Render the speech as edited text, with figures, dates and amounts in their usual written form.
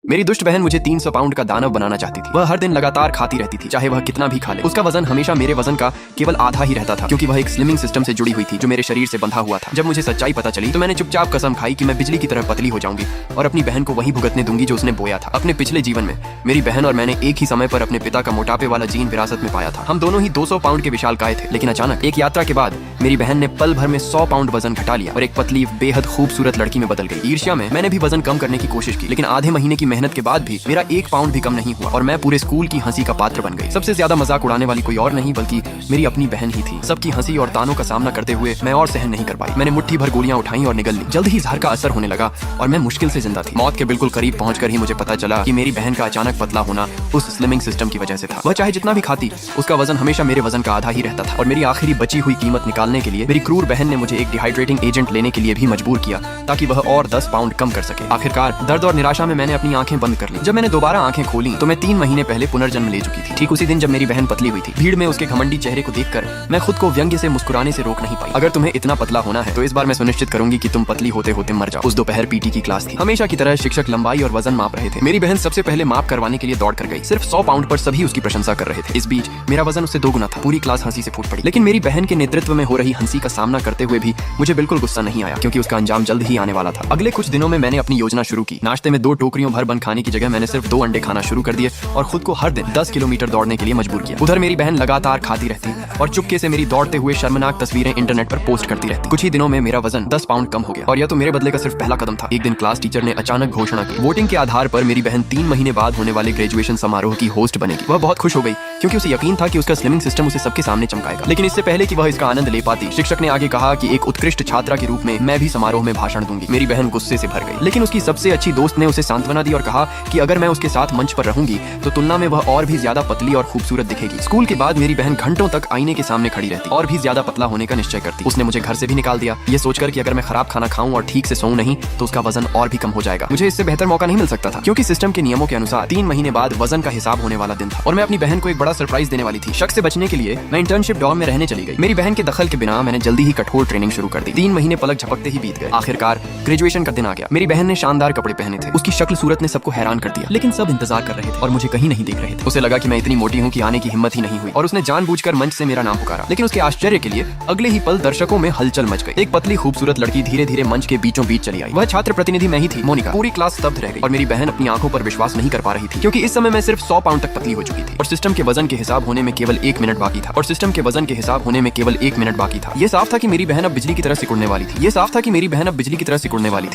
मेरी दुष्ट बहन मुझे 300 पाउंड का दानव बनाना चाहती थी। वह हर दिन लगातार खाती रहती थी, चाहे वह कितना भी खा ले। उसका वजन हमेशा मेरे वजन का केवल आधा ही रहता था, क्योंकि वह एक स्लिमिंग सिस्टम से जुड़ी हुई थी जो मेरे शरीर से बंधा हुआ था। जब मुझे सच्चाई पता चली तो मैंने चुपचाप कसम खाई कि मैं बिजली की तरह पतली हो जाऊंगी और अपनी बहन को वही भुगतने दूंगी जो उसने बोया था। अपने पिछले जीवन में मेरी बहन और मैंने एक ही समय पर अपने पिता का मोटापे वाला जीन विरासत में पाया था। हम दोनों ही 200 पाउंड के विशालकाय थे, लेकिन अचानक एक यात्रा के बाद मेरी बहन ने पल भर में 100 पाउंड वजन घटा लिया और एक पतली बेहद खूबसूरत लड़की में बदल गई। ईर्ष्या में मैंने भी वजन कम करने की कोशिश की, लेकिन आधे महीने की मेहनत के बाद भी मेरा 1 पाउंड भी कम नहीं हुआ और मैं पूरे स्कूल की हंसी का पात्र बन गई। सबसे ज्यादा मजाक उड़ाने वाली कोई और नहीं बल्कि मेरी अपनी बहन ही थी। सबकी हंसी और तानों का सामना करते हुए मैं और सहन नहीं कर पाई। मैंने मुट्ठी भर गोलियां उठाई और निगल ली। जल्द ही जहर का असर होने लगा और मैं मुश्किल से जिंदा थी। मौत के बिल्कुल करीब पहुंचकर ही मुझे पता चला कि मेरी बहन का अचानक पतला होना उस स्लिमिंग सिस्टम की वजह से था। वह चाहे जितना भी खाती, उसका वजन हमेशा मेरे वजन का आधा ही रहता था और मेरी आखिरी बची हुई कीमत निकालने के लिए मेरी क्रूर बहन ने मुझे एक डिहाइड्रेटिंग एजेंट लेने के लिए भी मजबूर किया ताकि वह और 10 पाउंड कम कर सके। आखिरकार दर्द और निराशा में मैंने अपनी आंखें बंद कर ली। जब मैंने दोबारा आंखें खोली तो मैं 3 महीने पहले पुनर्जन्म ले चुकी थी। ठीक उसी दिन जब मेरी बहन पतली हुई थी। भीड़ में उसके घमंडी चेहरे को देखकर मैं खुद को व्यंग्य से मुस्कुराने से रोक नहीं पाई। अगर तुम्हें इतना पतला होना है तो इस बार मैं सुनिश्चित करूंगी कि तुम पतली होते होते मर जाओ। उस दोपहर पीटी की क्लास थी। हमेशा की तरह शिक्षक लंबाई और वजन माप रहे थे। मेरी बहन सबसे पहले माप करवाने के लिए दौड़ कर गई। सिर्फ 100 पाउंड पर सभी उसकी प्रशंसा कर रहे थे। इस बीच मेरा वजन उससे 2 गुना था। पूरी क्लास हंसी से फूट पड़ी, लेकिन मेरी बहन के नेतृत्व में हो रही हंसी का सामना करते हुए भी मुझे बिल्कुल गुस्सा नहीं आया, क्योंकि उसका अंजाम जल्द ही आने वाला था। अगले कुछ दिनों में मैंने अपनी योजना शुरू की। नाश्ते में 2 टोकरियों भर बन खाने की जगह मैंने सिर्फ 2 अंडे खाना शुरू कर दिए और खुद को हर दिन 10 किलोमीटर दौड़ने के लिए मजबूर किया। उधर मेरी बहन लगातार खाती रहती और चुपके से मेरी दौड़ते हुए शर्मनाक तस्वीरें इंटरनेट पर पोस्ट करती रहती। कुछ ही दिनों में मेरा वजन 10 पाउंड कम हो गया और यह तो मेरे बदले का सिर्फ पहला कदम था। एक दिन क्लास टीचर ने अचानक घोषणा की, वोटिंग के आधार पर मेरी बहन 3 महीने बाद होने वाले ग्रेजुएशन समारोह की होस्ट बनेगी। वह बहुत खुश हो गई क्योंकि उसे यकीन था कि उसका स्लिमिंग सिस्टम उसे सबके सामने चमकाएगा। लेकिन इससे पहले कि वह इसका आनंद ले पाती, शिक्षक ने आगे कहा कि एक उत्कृष्ट छात्रा के रूप में मैं भी समारोह में भाषण दूंगी। मेरी बहन गुस्से से भर गई, लेकिन उसकी सबसे अच्छी दोस्त ने उसे सांत्वना दी और कहा कि अगर मैं उसके साथ मंच पर रहूंगी तो तुलना में वह और भी ज्यादा पतली और खूबसूरत दिखेगी। स्कूल के बाद मेरी बहन घंटों तक आईने के सामने खड़ी रहती और भी ज्यादा पतला होने का निश्चय करती। उसने मुझे घर से भी निकाल दिया, ये सोचकर कि अगर मैं खराब खाना खाऊं और ठीक से सोऊं नहीं तो उसका वजन और भी कम हो जाएगा। मुझे इससे बेहतर मौका नहीं मिल सकता था, क्योंकि सिस्टम के नियमों के अनुसार 3 महीने बाद वजन का हिसाब होने वाला दिन था और मैं अपनी बहन को एक बड़ा सरप्राइज देने वाली थी। शक से बचने के लिए मैं इंटर्नशिप डॉर्म में रहने चली गई। मेरी बहन के दखल के बिना मैंने जल्दी ही कठोर ट्रेनिंग शुरू कर दी। 3 महीने पलक झपकते ही बीत गए। आखिरकार ग्रेजुएशन का दिन आ गया। मेरी बहन ने शानदार कपड़े पहने थे। उसकी शक्ल सूरत ने सबको हैरान कर दिया, लेकिन सब इंतजार कर रहे थे और मुझे कहीं नहीं देख रहे थे। उसे लगा कि मैं इतनी मोटी हूँ कि आने की हिम्मत ही नहीं हुई और उसने जानबूझकर मंच से मेरा नाम पुकारा। लेकिन उसके आश्चर्य के लिए अगले ही पल दर्शकों में हलचल मच गई। एक पतली खूबसूरत लड़की धीरे धीरे मंच के बीचों बीच चली आई। वह छात्र प्रतिनिधि मैं ही थी, मोनिका। पूरी क्लास स्तब्ध रह गई और मेरी बहन अपनी आंखों पर विश्वास नहीं कर पा रही थी, क्योंकि इस समय मैं सिर्फ 100 पाउंड तक पतली हो चुकी थी और सिस्टम के वजन के हिसाब होने में केवल 1 मिनट बाकी था। ये साफ था कि मेरी बहन अब बिजली की तरह सिकुड़ने वाली थी।